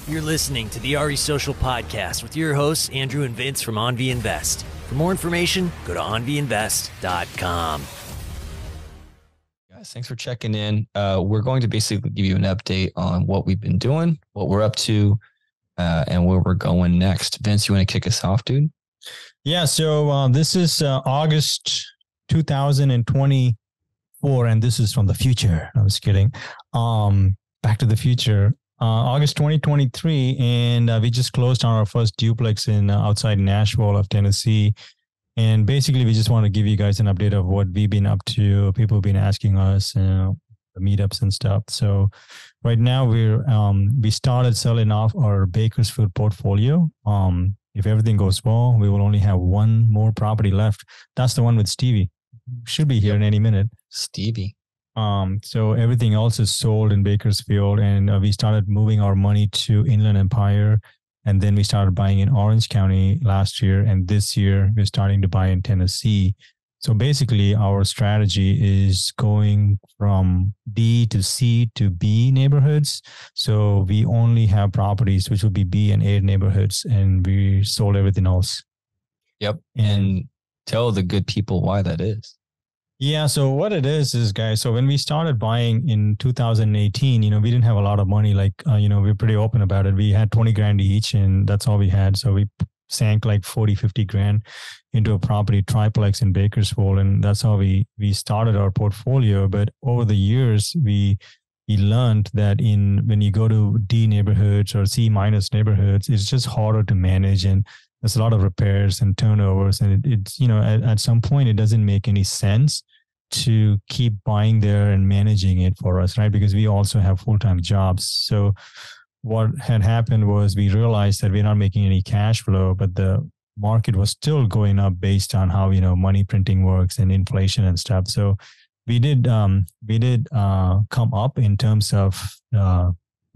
You're listening to the RE Social Podcast with your hosts, Andrew and Vince from AnVi Invest. For more information, go to anviinvest.com. Guys, thanks for checking in. We're going to basically give you an update on what we've been doing, what we're up to, and where we're going next. Vince, you want to kick us off, dude? Yeah, so this is August 2024, and this is from the future. I was kidding. Back to the future. August 2023, and we just closed on our first duplex in outside Nashville of Tennessee. And basically, we just want to give you guys an update of what we've been up to. People have been asking us, the meetups and stuff. So right now, we started selling off our Bakersfield portfolio. If everything goes well, we will only have one more property left. That's the one with Stevie. Should be here in any minute. Stevie. So everything else is sold in Bakersfield, and we started moving our money to Inland Empire, and then we started buying in Orange County last year, and this year we're starting to buy in Tennessee. So basically, our strategy is going from D to C to B neighborhoods. So we only have properties which will be B and A neighborhoods, and we sold everything else. Yep, and tell the good people why that is. Yeah. So what it is guys, so when we started buying in 2018, we didn't have a lot of money. We're pretty open about it. We had 20 grand each, and that's all we had. So we sank like 40, 50 grand into a property triplex in Bakersfield. And that's how we started our portfolio. But over the years, we learned that when you go to D neighborhoods or C minus neighborhoods, it's just harder to manage. And there's a lot of repairs and turnovers, and it's at some point it doesn't make any sense to keep buying there and managing it for us, right? Because we also have full-time jobs. So what had happened was we realized that we're not making any cash flow, but the market was still going up based on how money printing works and inflation and stuff. So we did come up in terms of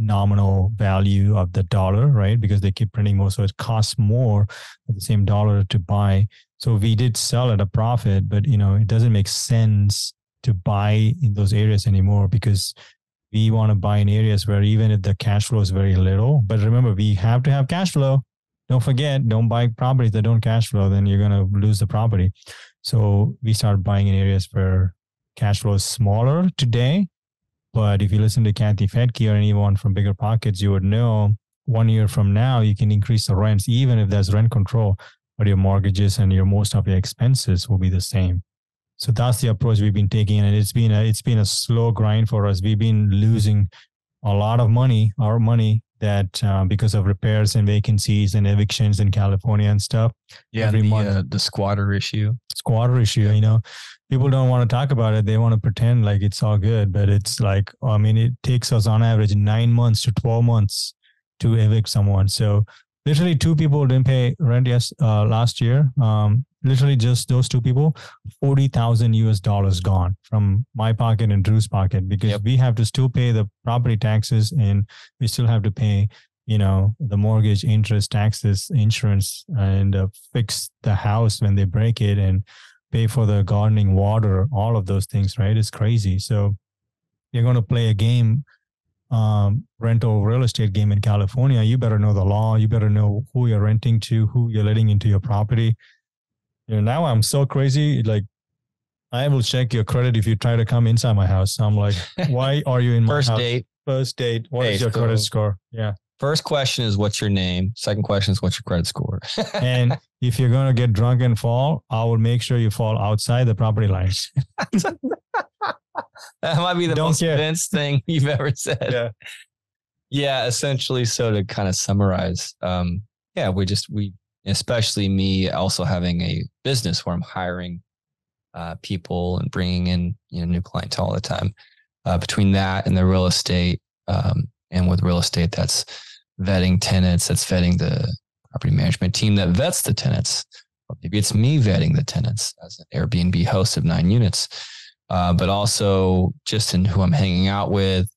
nominal value of the dollar, right? Because they keep printing more, so it costs more for the same dollar to buy. So we did sell at a profit, but it doesn't make sense to buy in those areas anymore, because we want to buy in areas where even if the cash flow is very little, but remember, we have to have cash flow. Don't forget, don't buy properties that don't cash flow, then you're going to lose the property. So we started buying in areas where cash flow is smaller today. But if you listen to Kathy Fedke or anyone from Bigger Pockets, you would know 1 year from now, you can increase the rents, even if there's rent control, but your mortgages and most of your expenses will be the same. So that's the approach we've been taking. And it's been a slow grind for us. We've been losing a lot of money, our money, that because of repairs and vacancies and evictions in California and stuff. Yeah, the squatter issue. Yeah. People don't want to talk about it. They want to pretend like it's all good, but it's like, it takes us on average 9 months to 12 months to evict someone. So literally 2 people didn't pay rent last year. Literally just those 2 people, $40,000 gone from my pocket and Drew's pocket, because we have to still pay the property taxes, and we still have to pay, the mortgage, interest, taxes, insurance, and fix the house when they break it, and pay for the gardening, water, all of those things, right? It's crazy. So you're going to play a game, rental real estate game in California. You better know the law. You better know who you're renting to, who you're letting into your property. Now I'm so crazy. Like, I will check your credit if you try to come inside my house. I'm like, why are you in my house? First date. What is your credit score? Yeah. First question is, what's your name? Second question is, what's your credit score? And if you're going to get drunk and fall, I will make sure you fall outside the property lines. That might be the most advanced thing you've ever said. Yeah. Essentially. So to kind of summarize, we, especially me also having a business where I'm hiring people and bringing in, new clientele all the time. Between that and the real estate, and with real estate, that's vetting tenants, that's vetting the property management team that vets the tenants. Or maybe it's me vetting the tenants as an Airbnb host of 9 units, but also just in who I'm hanging out with,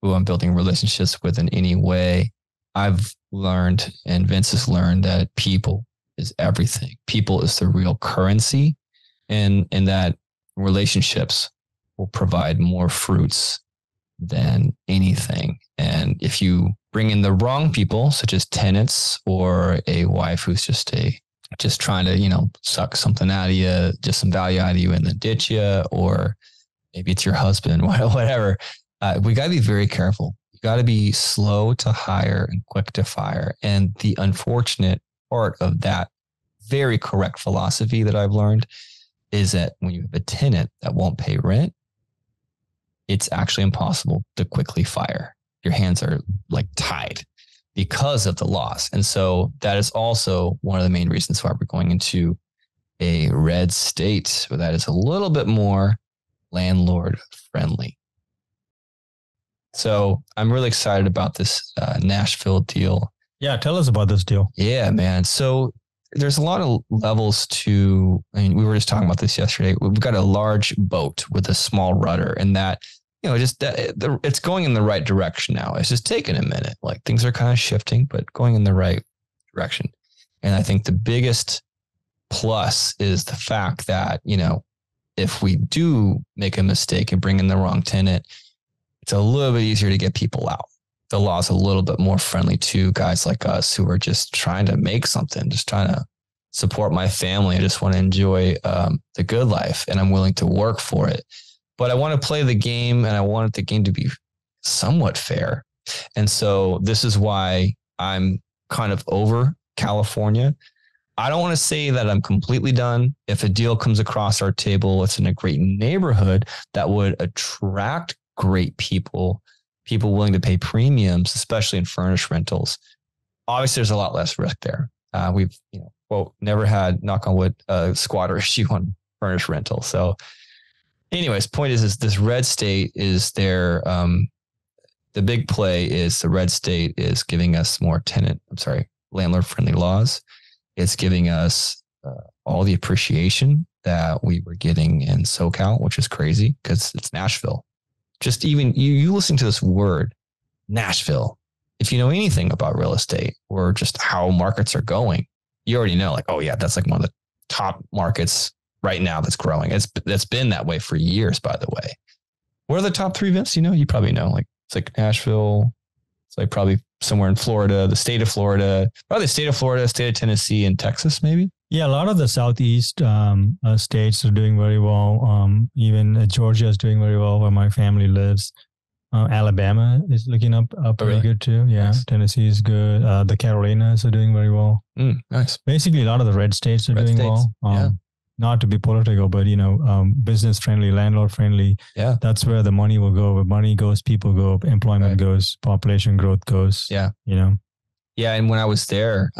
who I'm building relationships with in any way. I've learned, and Vince has learned, that people is everything. People is the real currency, and that relationships will provide more fruits than anything. And if you bring in the wrong people, such as tenants or a wife who's just trying to, suck something out of you, just some value out of you and then ditch you, or maybe it's your husband, whatever. We got to be very careful. You got to be slow to hire and quick to fire. And the unfortunate part of that very correct philosophy that I've learned is that when you have a tenant that won't pay rent, it's actually impossible to quickly fire. Your hands are like tied because of the laws. And so that is also one of the main reasons why we're going into a red state, where that is a little bit more landlord friendly. So I'm really excited about this Nashville deal. Yeah, tell us about this deal. Yeah, man. So there's a lot of levels to, we were just talking about this yesterday. We've got a large boat with a small rudder, and that, it's going in the right direction now. It's just taking a minute. Like, things are kind of shifting, but going in the right direction. And I think the biggest plus is the fact that, if we do make a mistake and bring in the wrong tenant, it's a little bit easier to get people out. The law is a little bit more friendly to guys like us who are just trying to make something, just trying to support my family. I just want to enjoy the good life, and I'm willing to work for it. But I want to play the game, and I want the game to be somewhat fair. And so this is why I'm kind of over California. I don't want to say that I'm completely done. If a deal comes across our table, it's in a great neighborhood that would attract great people willing to pay premiums, especially in furnished rentals. Obviously, there's a lot less risk there. We've, never had, knock on wood, a squatter issue on furnished rental. So anyways, point is this red state is there. The big play is the red state is giving us more landlord-friendly laws. It's giving us all the appreciation that we were getting in SoCal, which is crazy because it's Nashville. Just even you listen to this word, Nashville. If you know anything about real estate or just how markets are going, you already know, like, oh yeah, that's like one of the top markets right now that's growing. That's been that way for years, by the way. What are the top three, Vince? You probably know, like, it's like Nashville. It's like probably somewhere in Florida, the state of Florida, probably the state of Florida, state of Tennessee, and Texas, maybe. Yeah, a lot of the Southeast states are doing very well. Even Georgia is doing very well, where my family lives. Alabama is looking up pretty good too. Yeah, nice. Tennessee is good. The Carolinas are doing very well. Nice. Basically, a lot of the red states are doing well. Not to be political, but business friendly, landlord friendly. Yeah, that's where the money will go. Where money goes, people go, employment goes, population growth goes. Yeah, Yeah, and when I was there,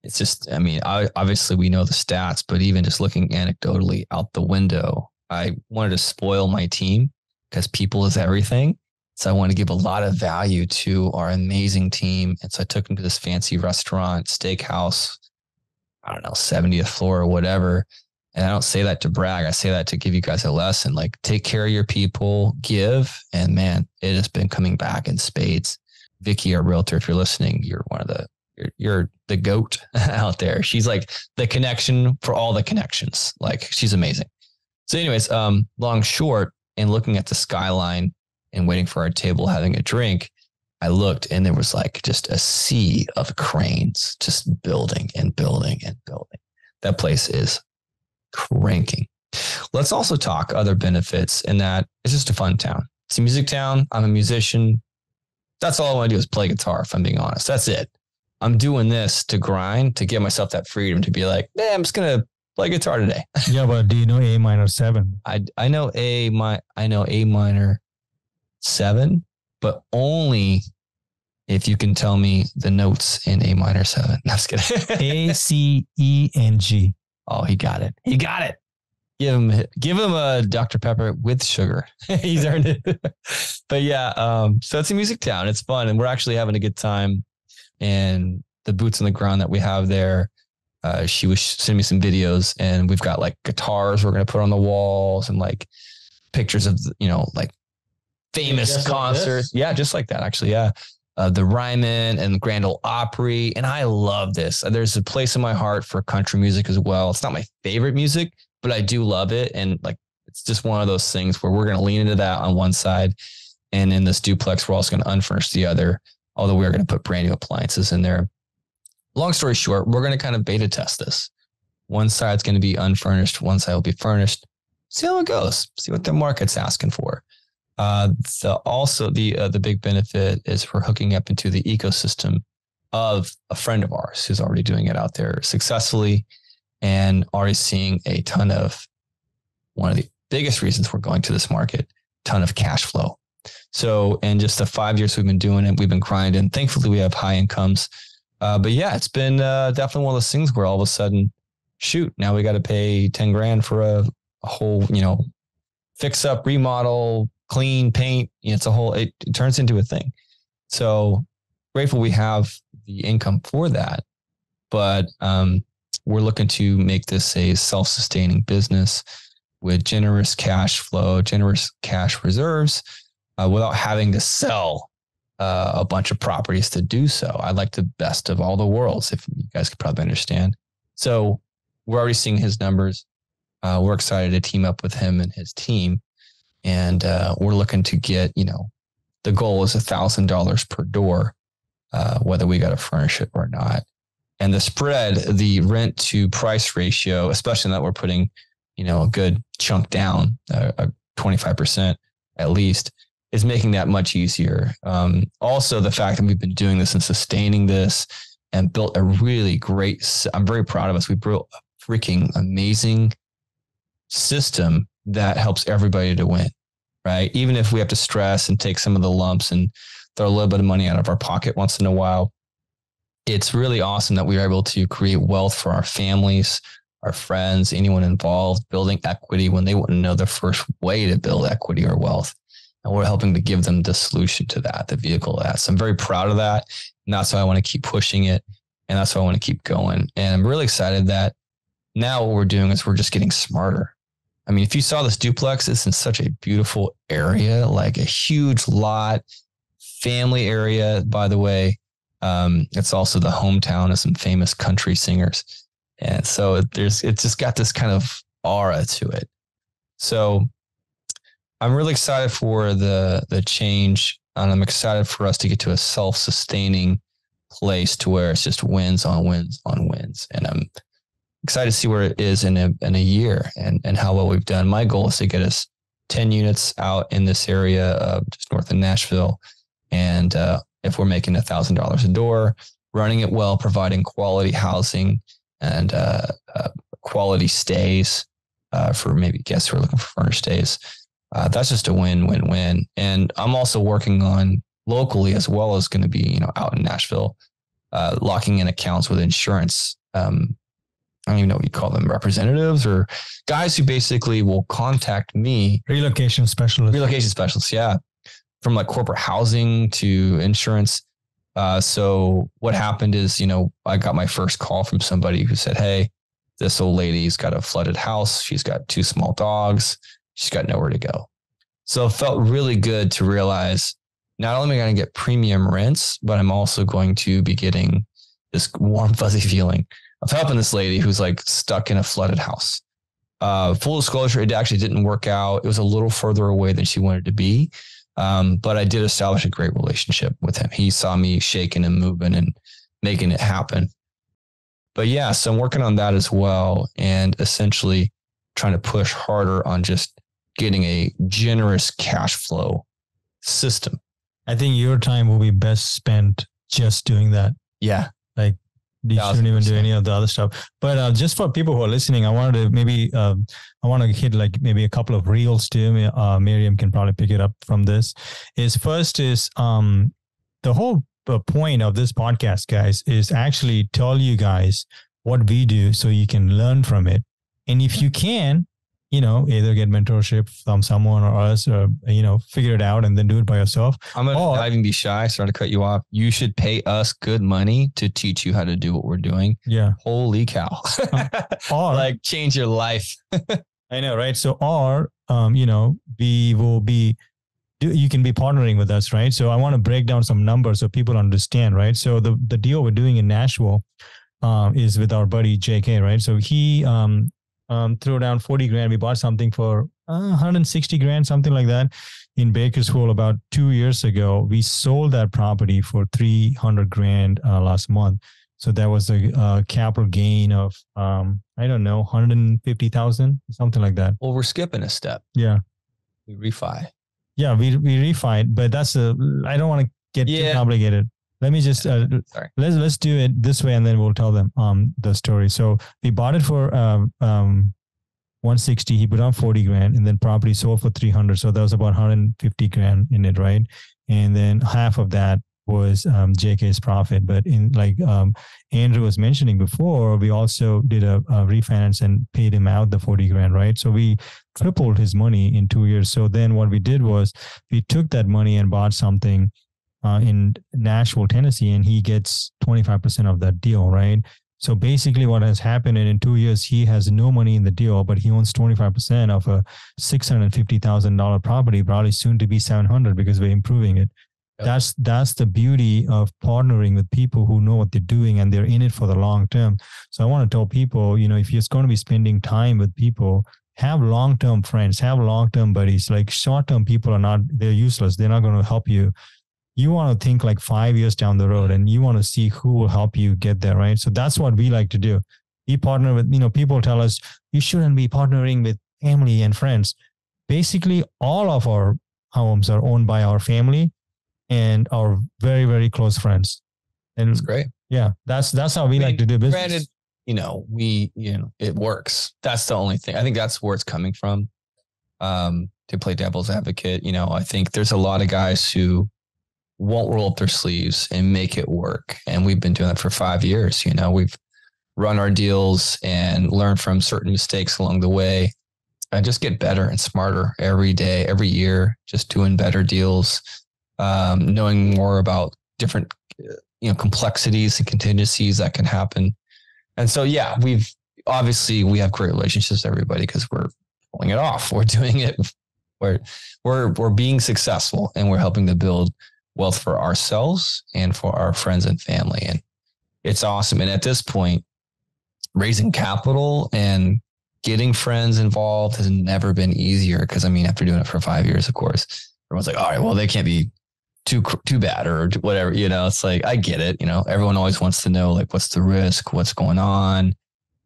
it's just, obviously we know the stats, but even just looking anecdotally out the window, I wanted to spoil my team because people is everything. So I want to give a lot of value to our amazing team. And so I took them to this fancy restaurant, steakhouse, I don't know, 70th floor or whatever. And I don't say that to brag. I say that to give you guys a lesson, like, take care of your people, give. And man, it has been coming back in spades. Vicky, our realtor, if you're listening, you're the GOAT out there. She's like the connection for all the connections. Like, she's amazing. So anyways, long, short, and looking at the skyline and waiting for our table, having a drink, I looked and there was like just a sea of cranes just building and building and building. That place is cranking. Let's also talk other benefits in that it's just a fun town. It's a music town. I'm a musician. That's all I want to do is play guitar, if I'm being honest. That's it. I'm doing this to grind, to give myself that freedom to be like, man, I'm just going to play guitar today. Yeah, but do you know A minor 7? I know A minor 7, but only if you can tell me the notes in A minor 7. No, I'm just kidding. A, C, E, and G. Oh, he got it. Give him a Dr. Pepper with sugar. He's earned it. But yeah, so it's a music town. It's fun. And we're actually having a good time. And the boots on the ground that we have there, she was sending me some videos, and we've got like guitars we're going to put on the walls and like pictures of, like famous concerts. Like, yeah, just like that, actually. Yeah. The Ryman and the Grand Ole Opry. And I love this. There's a place in my heart for country music as well. It's not my favorite music, but I do love it. And like, it's just one of those things where we're going to lean into that on one side. And in this duplex, we're also going to unfurnish the other, although we're going to put brand new appliances in there. Long story short, we're going to kind of beta test this. One side's going to be unfurnished. One side will be furnished. See how it goes. See what the market's asking for. The big benefit is we're hooking up into the ecosystem of a friend of ours who's already doing it out there successfully and already seeing a ton of, one of the biggest reasons we're going to this market, ton of cash flow. So in just the 5 years we've been doing it, we've been grinding. Thankfully, we have high incomes. But yeah, it's been definitely one of those things where all of a sudden, shoot, now we got to pay 10 grand for a whole, fix up, remodel, clean, paint. It turns into a thing. So grateful we have the income for that. But we're looking to make this a self-sustaining business with generous cash flow, generous cash reserves, without having to sell a bunch of properties to do so. I like the best of all the worlds, if you guys could probably understand. So we're already seeing his numbers. We're excited to team up with him and his team. And we're looking to get, the goal is $1,000 per door, whether we got to furnish it or not. And the spread, the rent to price ratio, especially that we're putting, a good chunk down, 25% at least, is making that much easier. Also, the fact that we've been doing this and sustaining this and built a really great, I'm very proud of us. We built a freaking amazing system that helps everybody to win, right? Even if we have to stress and take some of the lumps and throw a little bit of money out of our pocket once in a while, it's really awesome that we are able to create wealth for our families, our friends, anyone involved, building equity when they wouldn't know the first way to build equity or wealth. And we're helping to give them the solution to that, the vehicle to that. So I'm very proud of that. And that's why I want to keep pushing it. And that's why I want to keep going. And I'm really excited that now what we're doing is we're just getting smarter. I mean, if you saw this duplex, it's in such a beautiful area, like a huge lot, family area, by the way. It's also the hometown of some famous country singers. And so it's just got this kind of aura to it. So I'm really excited for the change, and I'm excited for us to get to a self-sustaining place to where it's just wins on wins on wins. And I'm excited to see where it is in a year and how well we've done. My goal is to get us 10 units out in this area, just north of Nashville. And if we're making $1,000 a door, running it well, providing quality housing and quality stays for maybe guests who are looking for furnished stays. That's just a win-win-win. And I'm also working on locally as well as going to be, out in Nashville, locking in accounts with insurance. I don't even know what you call them, representatives or guys who basically will contact me. Relocation specialists. Yeah. From like corporate housing to insurance. So what happened is, I got my first call from somebody who said, hey, this old lady's got a flooded house. She's got 2 small dogs. She's got nowhere to go. So it felt really good to realize not only am I going to get premium rents, but I'm also going to be getting this warm, fuzzy feeling of helping this lady who's like stuck in a flooded house. Full disclosure, it actually didn't work out. It was a little further away than she wanted to be. But I did establish a great relationship with him. He saw me shaking and moving and making it happen. But yeah, so I'm working on that as well. And essentially trying to push harder on just getting a generous cash flow system. I think your time will be best spent just doing that. Yeah. Like you shouldn't even do any of the other stuff. But just for people who are listening, I wanted to maybe, I want to hit like maybe a couple of reels too. Miriam can probably pick it up from this. First is the whole point of this podcast, guys, is actually tell you guys what we do so you can learn from it. And if you can, either get mentorship from someone or us, or, figure it out and then do it by yourself. I'm going to not even be shy. Sorry to cut you off. You should pay us good money to teach you how to do what we're doing. Yeah. Holy cow. Or like change your life. I know, right? So, or, we will be, you can be partnering with us, right? So I want to break down some numbers so people understand, right? So the deal we're doing in Nashville is with our buddy JK, right? So he, throw down 40 grand. We bought something for 160 grand, something like that in Bakersfield about 2 years ago. We sold that property for 300 grand last month. So that was a capital gain of, I don't know, 150,000, something like that. Well, we're skipping a step. Yeah. We refi. Yeah, we refi, but I don't want to get too complicated. Let me just, let's do it this way and then we'll tell them the story. So we bought it for 160. He put on 40 grand and then property sold for 300. So that was about 150 grand in it, right? And then half of that was JK's profit. But in Andrew was mentioning before, we also did a refinance and paid him out the 40 grand, right? So we tripled his money in 2 years. So then what we did was we took that money and bought something in Nashville, Tennessee, and he gets 25% of that deal, right? So basically what has happened in 2 years, he has no money in the deal, but he owns 25% of a $650,000 property, probably soon to be 700 because we're improving it. Yep. That's the beauty of partnering with people who know what they're doing and they're in it for the long term. So I want to tell people, if you're going to be spending time with people, have long-term friends, have long-term buddies. Like short-term people they're useless. They're not going to help you. You want to think like 5 years down the road and you want to see who will help you get there, right? So that's what we like to do. We partner with, people tell us you shouldn't be partnering with family and friends. Basically, all of our homes are owned by our family and our very, very close friends. And that's great. Yeah, that's how we like to do business. Granted, it works. That's the only thing. I think that's where it's coming from. To play devil's advocate, I think there's a lot of guys who won't roll up their sleeves and make it work. And we've been doing that for 5 years. We've run our deals and learned from certain mistakes along the way and just get better and smarter every day, every year, just doing better deals, knowing more about different, complexities and contingencies that can happen. And so, we have great relationships with everybody because we're pulling it off. We're doing it. We're being successful and we're helping to build wealth for ourselves and for our friends and family. And it's awesome. And at this point, raising capital and getting friends involved has never been easier. Because after doing it for 5 years, of course, everyone's like, all right, well, they can't be too bad or whatever. It's like, I get it. Everyone always wants to know like, what's the risk? What's going on?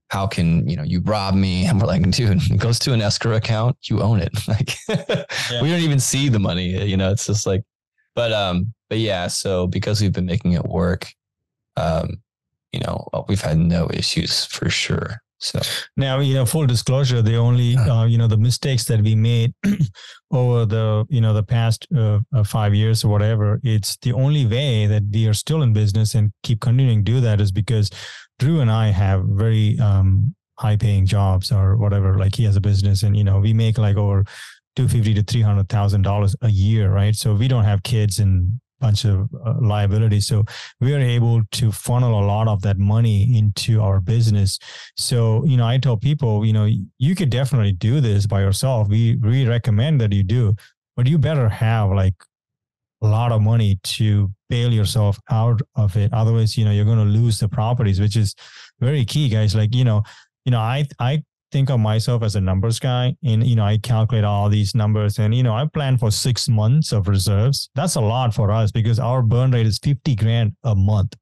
How can, you rob me? And we're like, dude, it goes to an escrow account. You own it. Like we don't even see the money, it's just like, but yeah, so because we've been making it work, we've had no issues for sure. So now, full disclosure, the only, the mistakes that we made over the past 5 years or whatever, it's the only way that we are still in business and keep continuing to do that is because Drew and I have very high paying jobs or whatever, like he has a business and, we make like over $250,000 to $300,000 a year, right? So we don't have kids and bunch of liabilities. So we are able to funnel a lot of that money into our business. So, I tell people, you could definitely do this by yourself. We recommend that you do, but you better have like a lot of money to bail yourself out of it. Otherwise, you're going to lose the properties, which is very key, guys. Like, I think of myself as a numbers guy and, I calculate all these numbers and, I plan for 6 months of reserves. That's a lot for us because our burn rate is 50 grand a month.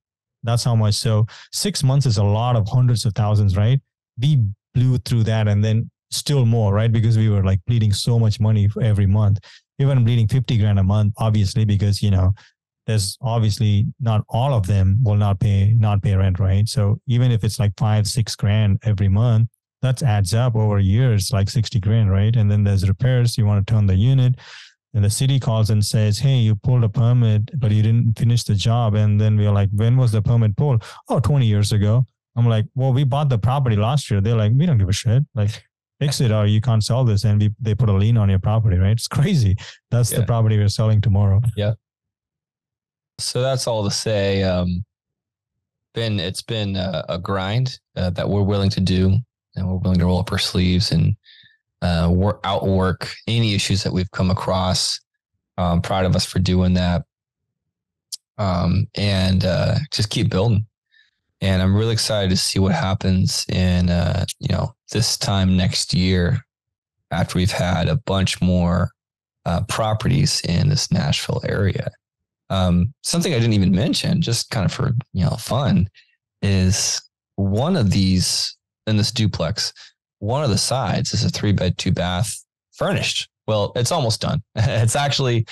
That's how much. So 6 months is a lot of hundreds of thousands, right? We blew through that and then still more, right? Because we were like bleeding so much money for every month. We weren't bleeding 50 grand a month, obviously, because, there's obviously not all of them will not pay rent, right? So even if it's like 5-6 grand every month, that adds up over years, like 60 grand, right? And then there's repairs. You want to turn the unit and the city calls and says, hey, you pulled a permit, but you didn't finish the job. And then we're like, when was the permit pulled? Oh, 20 years ago. I'm like, well, we bought the property last year. They're like, we don't give a shit. Like, fix it or you can't sell this. And they put a lien on your property, right? It's crazy. That's the property we're selling tomorrow. Yeah. So that's all to say. It's been a grind that we're willing to do. And we're willing to roll up our sleeves and outwork any issues that we've come across. Proud of us for doing that. And just keep building. And I'm really excited to see what happens in, this time next year after we've had a bunch more properties in this Nashville area. Something I didn't even mention, just kind of for, fun, is one of these in this duplex, one of the sides is a 3-bed, 2-bath furnished. Well, it's almost done. It's actually,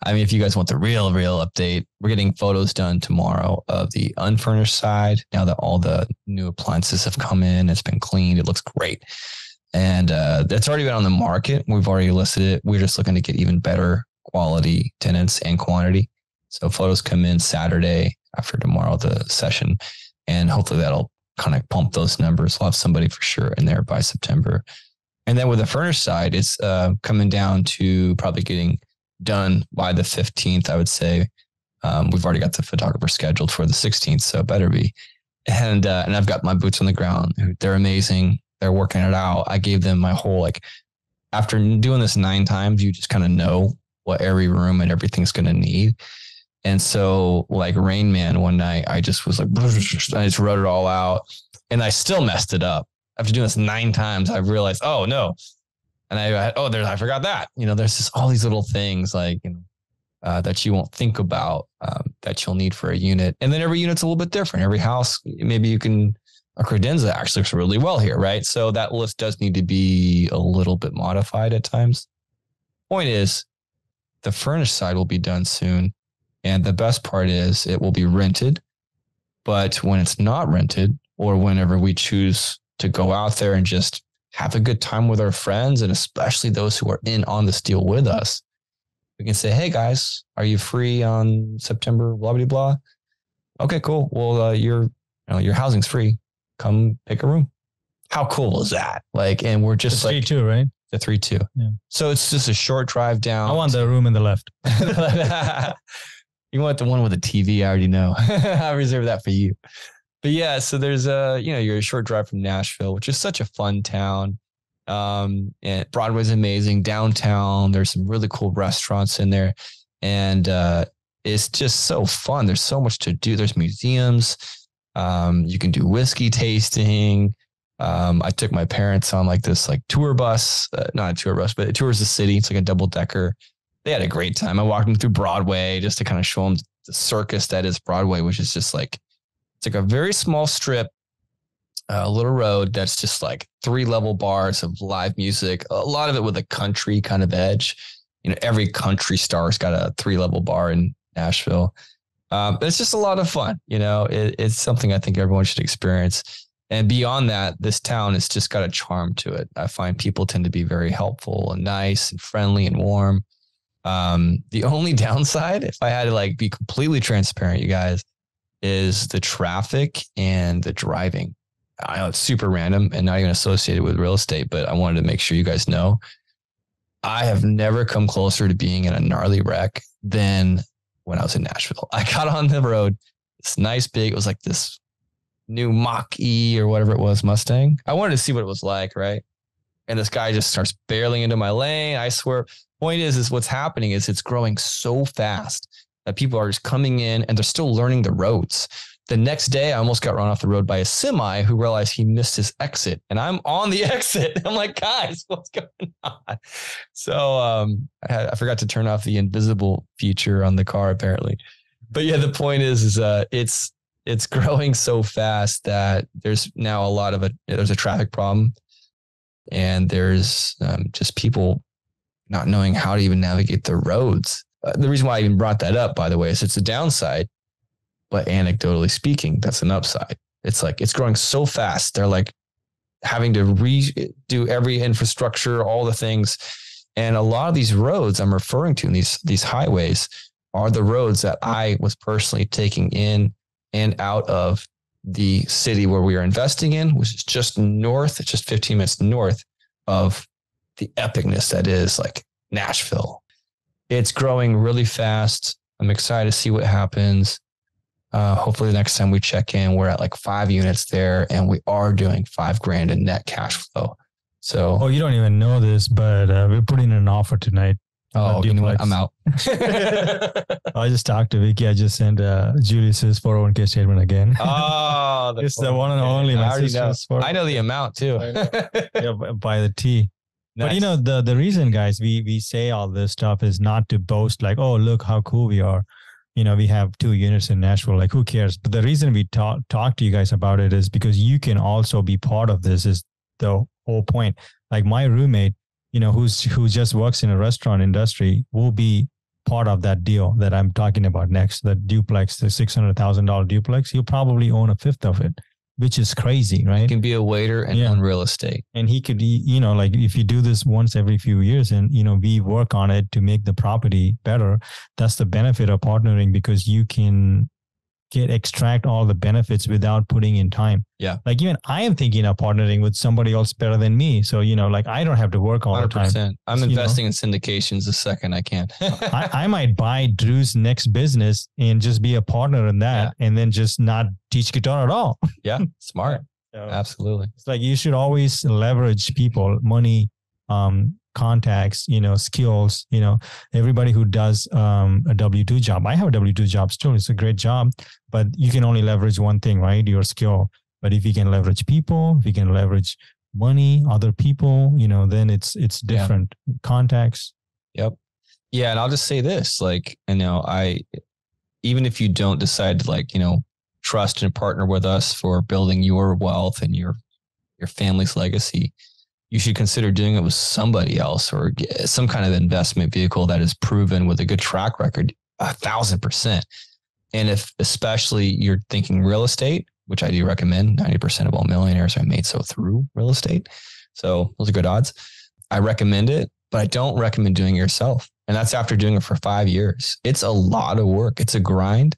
if you guys want the real update, we're getting photos done tomorrow of the unfurnished side. Now that all the new appliances have come in, it's been cleaned. It looks great. And it's already been on the market. We've already listed it. We're just looking to get even better quality tenants and quantity. So photos come in Saturday after tomorrow, the session. And hopefully that'll kind of pump those numbers. We'll have somebody for sure in there by September. And then with the furnished side, it's coming down to probably getting done by the 15th, I would say. We've already got the photographer scheduled for the 16th, so it better be. And I've got my boots on the ground. They're amazing. They're working it out. I gave them my whole, after doing this 9 times, you just kind of know what every room and everything's going to need. And so Rain Man one night, I just was I just wrote it all out and I still messed it up. After doing this 9 times, I realized, oh no. And I forgot that, there's just all these little things that you won't think about that you'll need for a unit. And then every unit's a little bit different. Every house, maybe a credenza actually looks really well here, right? So that list does need to be a little bit modified at times. Point is, the furnished side will be done soon. And the best part is it will be rented. But when it's not rented, or whenever we choose to go out there and just have a good time with our friends, and especially those who are in on this deal with us, we can say, hey guys, are you free on September, blah, blah, blah. Okay, cool. Well, your housing's free. Come pick a room. How cool is that? And we're just the 3-2, right? The 3-2. Yeah. So it's just a short drive down. I want the room in the left. You want the one with the TV? I already know. I reserve that for you. But yeah, so there's you're a short drive from Nashville, which is such a fun town. And Broadway's amazing. Downtown, there's some really cool restaurants in there. And it's just so fun. There's so much to do. There's museums. You can do whiskey tasting. I took my parents on this tour bus, not a tour bus, but it tours the city. It's like a double decker. They had a great time. I walked them through Broadway just to kind of show them the circus that is Broadway, which is just it's a very small strip, a little road that's just 3-level bars of live music. A lot of it with a country kind of edge. Every country star's got a 3-level bar in Nashville. It's just a lot of fun. It's something I think everyone should experience. And beyond that, this town has just got a charm to it. I find people tend to be very helpful and nice and friendly and warm. The only downside, if I had to be completely transparent, you guys, is the traffic and the driving. I know it's super random and not even associated with real estate, but I wanted to make sure you guys know I have never come closer to being in a gnarly wreck than when I was in Nashville. I got on the road, this nice big, it was this new Mach-E or whatever it was, Mustang. I wanted to see what it was like, right? And this guy just starts barreling into my lane. I swear, point is what's happening is it's growing so fast that people are just coming in and they're still learning the roads. The next day, I almost got run off the road by a semi who realized he missed his exit. And I'm on the exit. I'm like, guys, what's going on? So I forgot to turn off the invisible feature on the car, apparently. But yeah, the point is it's growing so fast that there's now there's a traffic problem. And there's just people not knowing how to even navigate the roads. The reason why I even brought that up, by the way, is it's a downside, but anecdotally speaking, that's an upside. It's it's growing so fast. They're having to redo every infrastructure, all the things. And a lot of these roads I'm referring to, these highways, are the roads that I was personally taking in and out of the city where we are investing in, which is just north. It's just 15 minutes north of the epicness that is Nashville. It's growing really fast. I'm excited to see what happens. Hopefully the next time we check in, we're at 5 units there and we are doing $5,000 in net cash flow. So, you don't even know this, but we're putting in an offer tonight. Oh, you know what? I'm out. I just talked to Vicky. I just sent Julius's 401k statement again. Oh, it's the one and only. I already know. I know the amount too. Yeah, by the T. Nice. But you know, the reason, guys, we say all this stuff is not to boast like, oh, look how cool we are. You know, we have 2 units in Nashville. Like, who cares? But the reason we talk to you guys about it is because you can also be part of this. Is the whole point. Like my roommate, you know, who just works in a restaurant industry, will be part of that deal that I'm talking about next. The duplex, the $600,000 duplex. He'll probably own a fifth of it, which is crazy, right? He can be a waiter and own real estate. And he could, you know, like if you do this once every few years and, you know, we work on it to make the property better, that's the benefit of partnering, because you can extract all the benefits without putting in time. Yeah. Like even I am thinking of partnering with somebody else better than me. So, you know, like I don't have to work all 100%. The time. I'm investing in syndications the second I can. I might buy Drew's next business and just be a partner in that and then just not teach guitar at all. Yeah. Smart. So, absolutely. It's like you should always leverage people, money, contacts, you know, skills, you know, everybody who does a W-2 job. I have a W-2 job still. It's a great job, but you can only leverage one thing, right? Your skill. But if you can leverage people, if you can leverage money, other people, you know, then it's different contacts. Yep. Yeah. And I'll just say this, like, you know, even if you don't decide to like, you know, trust and partner with us for building your wealth and your family's legacy, you should consider doing it with somebody else or some kind of investment vehicle that is proven with a good track record, 1,000%. And if especially you're thinking real estate, which I do recommend, 90% of all millionaires are made so through real estate. So those are good odds. I recommend it, but I don't recommend doing it yourself. And that's after doing it for 5 years. It's a lot of work. It's a grind.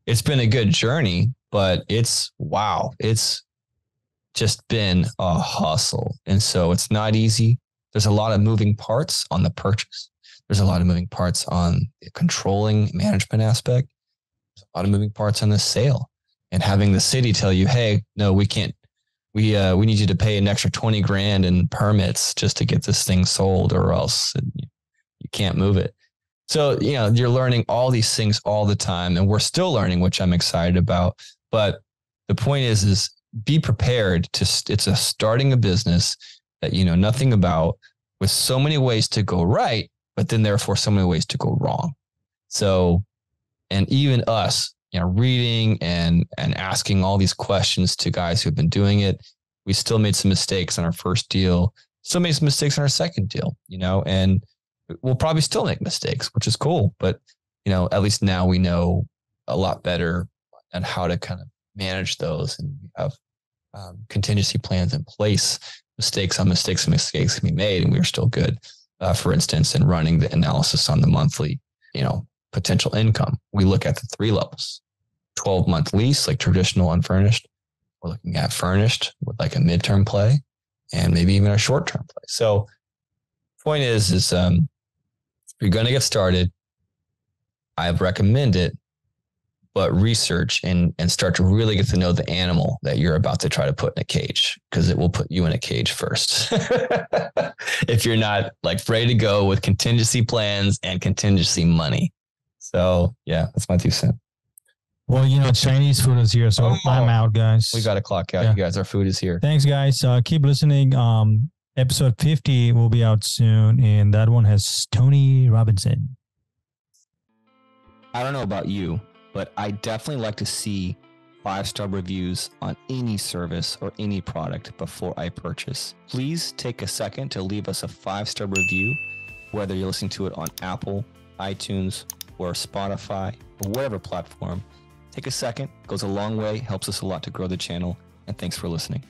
It's been a good journey, but it's just been a hustle. And so it's not easy. There's a lot of moving parts on the purchase. There's a lot of moving parts on the controlling management aspect. There's a lot of moving parts on the sale, and having the city tell you, hey, no, we can't, we need you to pay an extra 20 grand in permits just to get this thing sold, or else you can't move it. So, you know, you're learning all these things all the time, and we're still learning, which I'm excited about. But the point is be prepared it's a starting a business that you know nothing about, with so many ways to go right, but then therefore so many ways to go wrong. So, and even us, you know, reading and asking all these questions to guys who've been doing it, we still made some mistakes on our first deal, still made some mistakes on our second deal, you know, and we'll probably still make mistakes, which is cool. But, you know, at least now we know a lot better on how to kind of manage those, and we have contingency plans in place. Mistakes can be made, and we are still good. For instance, in running the analysis on the monthly, you know, potential income, we look at the 3 levels: 12-month lease, like traditional unfurnished. We're looking at furnished with like a midterm play, and maybe even a short-term play. So, point is if you're going to get started, I recommend it, but research and start to really get to know the animal that you're about to try to put in a cage, because it will put you in a cage first. If you're not like ready to go with contingency plans and contingency money. So yeah, that's my 2 cents. Well, you know, Chinese food is here, so I'm out, guys. We got to clock out, you guys. Our food is here. Thanks, guys. Keep listening. Episode 50 will be out soon, and that one has Tony Robinson. I don't know about you, but I definitely like to see 5-star reviews on any service or any product before I purchase. Please take a second to leave us a 5-star review, whether you're listening to it on Apple, iTunes, or Spotify, or whatever platform. Take a second, goes a long way, helps us a lot to grow the channel, and thanks for listening.